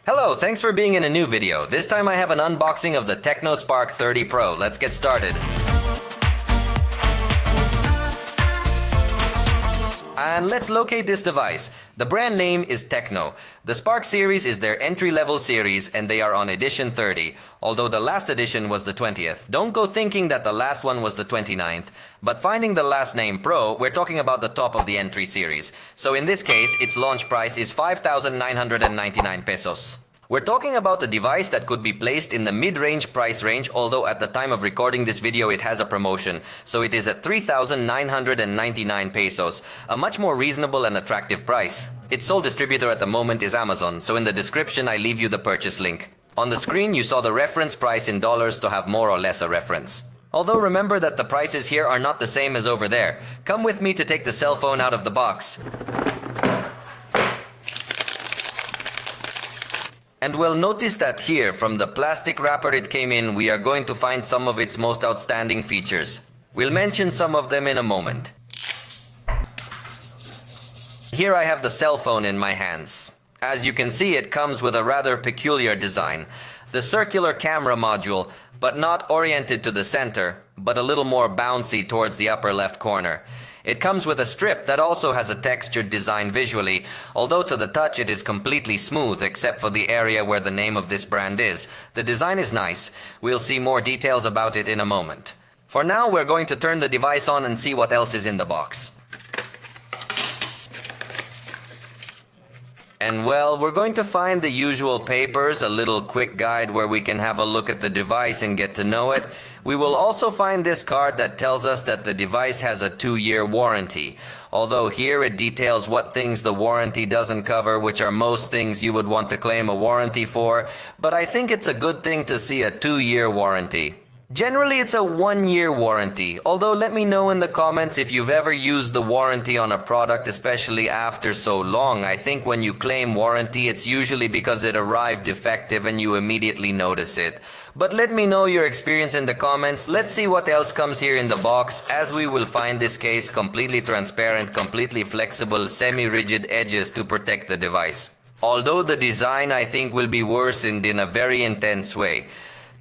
Hello, thanks for being in a new video. This time I have an unboxing of the TECNO Spark30 Pro. Let's get started. And let's locate this device. The brand name is TECNO. The Spark series is their entry-level series and they are on edition 30, although the last edition was the 20th. Don't go thinking that the last one was the 29th, but finding the last name Pro, we're talking about the top of the entry series. So in this case, its launch price is 5,999 pesos. We're talking about a device that could be placed in the mid-range price range, although at the time of recording this video it has a promotion, so it is at 3,999 pesos, a much more reasonable and attractive price. Its sole distributor at the moment is Amazon, so in the description I leave you the purchase link. On the screen you saw the reference price in dollars to have more or less a reference. Although remember that the prices here are not the same as over there. Come with me to take the cell phone out of the box. And we'll notice that here, from the plastic wrapper it came in, we are going to find some of its most outstanding features. We'll mention some of them in a moment. Here I have the cell phone in my hands. As you can see, it comes with a rather peculiar design. The circular camera module, but not oriented to the center, but a little more bouncy towards the upper left corner. It comes with a strip that also has a textured design visually, although to the touch it is completely smooth except for the area where the name of this brand is. The design is nice. We'll see more details about it in a moment. For now, we're going to turn the device on and see what else is in the box. And well, we're going to find the usual papers, a little quick guide where we can have a look at the device and get to know it. We will also find this card that tells us that the device has a 2-year warranty. Although here it details what things the warranty doesn't cover, which are most things you would want to claim a warranty for. But I think it's a good thing to see a 2-year warranty. Generally, it's a 1-year warranty, although let me know in the comments if you've ever used the warranty on a product, especially after so long. I think when you claim warranty, it's usually because it arrived defective and you immediately notice it. But let me know your experience in the comments. Let's see what else comes here in the box, as we will find this case completely transparent, completely flexible, semi-rigid edges to protect the device. Although the design, I think, will be worsened in a very intense way.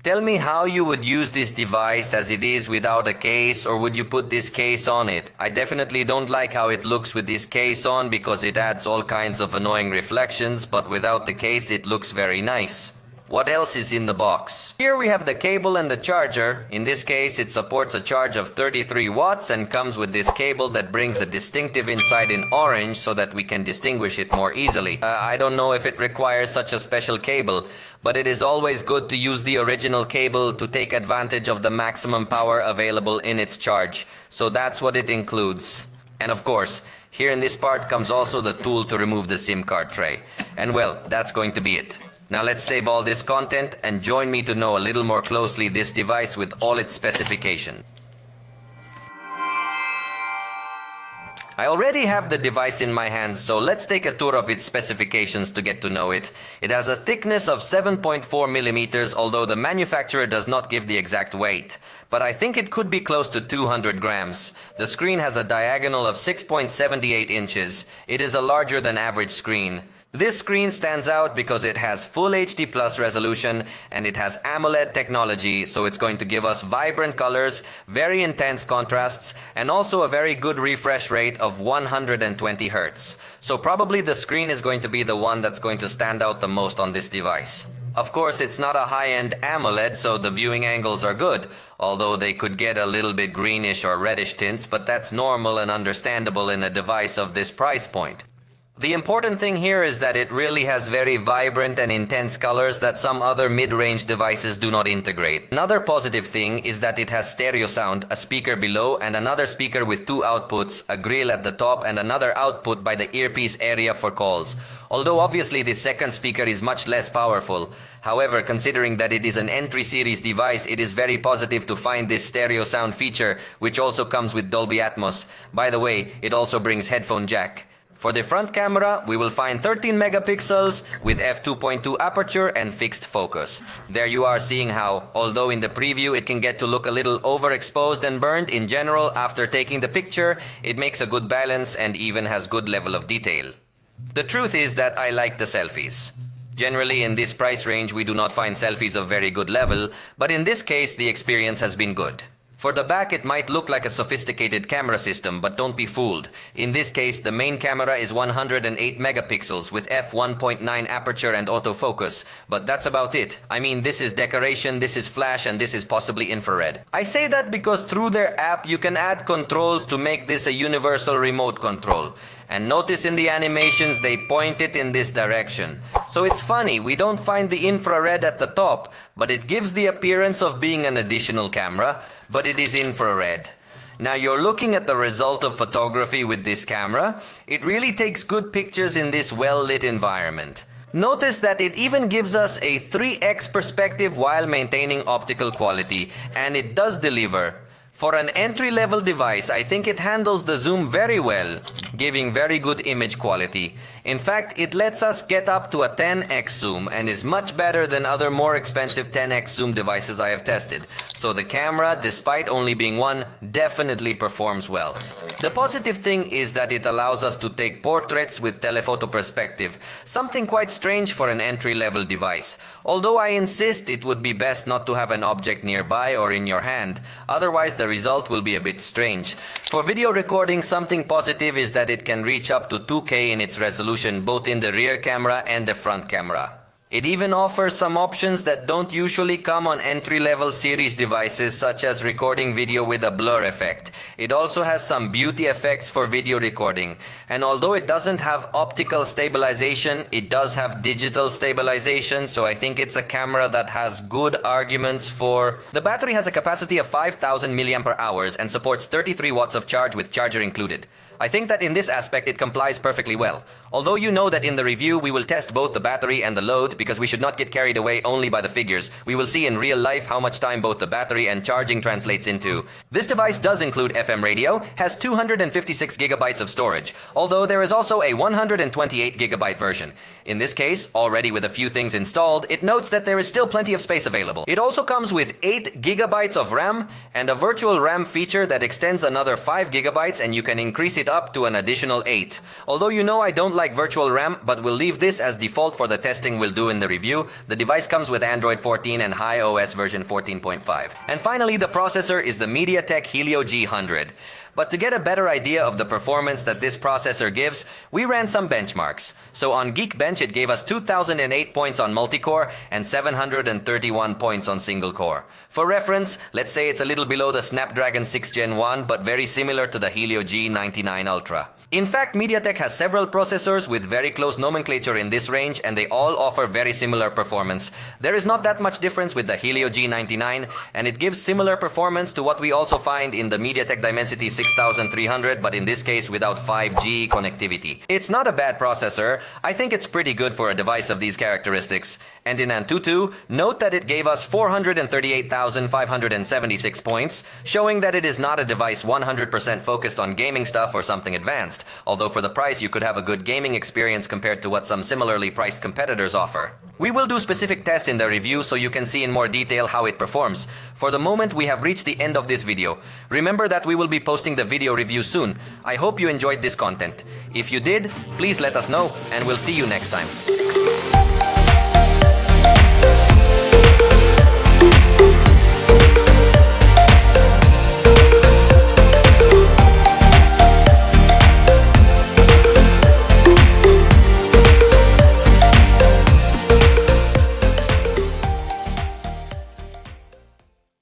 Tell me how you would use this device as it is without a case, or would you put this case on it? I definitely don't like how it looks with this case on because it adds all kinds of annoying reflections, but without the case it looks very nice. What else is in the box? Here we have the cable and the charger. In this case it supports a charge of 33 watts and comes with this cable that brings a distinctive inside in orange so that we can distinguish it more easily. I don't know if it requires such a special cable, but it is always good to use the original cable to take advantage of the maximum power available in its charge. So that's what it includes. And of course, here in this part comes also the tool to remove the SIM card tray. And well, that's going to be it. Now let's save all this content and join me to know a little more closely this device with all its specifications. I already have the device in my hands, so let's take a tour of its specifications to get to know it. It has a thickness of 7.4 millimeters, although the manufacturer does not give the exact weight. But I think it could be close to 200 grams. The screen has a diagonal of 6.78 inches. It is a larger than average screen. This screen stands out because it has Full HD Plus resolution and it has AMOLED technology, so it's going to give us vibrant colors, very intense contrasts, and also a very good refresh rate of 120 Hz. So probably the screen is going to be the one that's going to stand out the most on this device. Of course, it's not a high-end AMOLED, so the viewing angles are good, although they could get a little bit greenish or reddish tints, but that's normal and understandable in a device of this price point. The important thing here is that it really has very vibrant and intense colors that some other mid-range devices do not integrate. Another positive thing is that it has stereo sound, a speaker below and another speaker with 2 outputs, a grill at the top and another output by the earpiece area for calls. Although obviously the second speaker is much less powerful. However, considering that it is an entry series device, it is very positive to find this stereo sound feature, which also comes with Dolby Atmos. By the way, it also brings headphone jack. For the front camera, we will find 13 megapixels with f2.2 aperture and fixed focus. There you are seeing how, although in the preview it can get to look a little overexposed and burned, in general, after taking the picture, it makes a good balance and even has good level of detail. The truth is that I like the selfies. Generally, in this price range, we do not find selfies of very good level, but in this case, the experience has been good. For the back, it might look like a sophisticated camera system, but don't be fooled. In this case, the main camera is 108 megapixels with f1.9 aperture and autofocus, but that's about it. I mean, this is decoration, this is flash, and this is possibly infrared. I say that because through their app, you can add controls to make this a universal remote control. And notice in the animations, they point it in this direction. So it's funny, we don't find the infrared at the top, but it gives the appearance of being an additional camera, but it is infrared. Now you're looking at the result of photography with this camera. It really takes good pictures in this well-lit environment. Notice that it even gives us a 3x perspective while maintaining optical quality, and it does deliver. For an entry-level device, I think it handles the zoom very well, giving very good image quality. In fact, it lets us get up to a 10x zoom and is much better than other more expensive 10x zoom devices I have tested. So the camera, despite only being one, definitely performs well. The positive thing is that it allows us to take portraits with telephoto perspective, something quite strange for an entry-level device. Although I insist it would be best not to have an object nearby or in your hand, otherwise the result will be a bit strange. For video recording, something positive is that it can reach up to 2K in its resolution both in the rear camera and the front camera. It even offers some options that don't usually come on entry-level series devices, such as recording video with a blur effect. It also has some beauty effects for video recording. And although it doesn't have optical stabilization, it does have digital stabilization, so I think it's a camera that has good arguments for... The battery has a capacity of 5,000 mAh and supports 33 watts of charge with charger included. I think that in this aspect it complies perfectly well. Although you know that in the review we will test both the battery and the load because we should not get carried away only by the figures. We will see in real life how much time both the battery and charging translates into. This device does include FM radio, has 256 gigabytes of storage, although there is also a 128 gigabyte version. In this case, already with a few things installed, it notes that there is still plenty of space available. It also comes with 8 gigabytes of RAM and a virtual RAM feature that extends another 5 gigabytes and you can increase it up to an additional 8. Although you know I don't like virtual RAM, but we'll leave this as default for the testing we'll do in the review. The device comes with Android 14 and iOS version 14.5. And finally, the processor is the MediaTek Helio G100. But to get a better idea of the performance that this processor gives, we ran some benchmarks. So on Geekbench it gave us 2008 points on multi-core and 731 points on single-core. For reference, let's say it's a little below the Snapdragon 6 Gen 1, but very similar to the Helio G99 Ultra. In fact, MediaTek has several processors with very close nomenclature in this range, and they all offer very similar performance. There is not that much difference with the Helio G99, and it gives similar performance to what we also find in the MediaTek Dimensity 6300, but in this case without 5G connectivity. It's not a bad processor. I think it's pretty good for a device of these characteristics. And in Antutu, note that it gave us 438,576 points, showing that it is not a device 100% focused on gaming stuff or something advanced. Although for the price you could have a good gaming experience compared to what some similarly priced competitors offer. We will do specific tests in the review so you can see in more detail how it performs. For the moment we have reached the end of this video. Remember that we will be posting the video review soon. I hope you enjoyed this content. If you did, please let us know and we'll see you next time.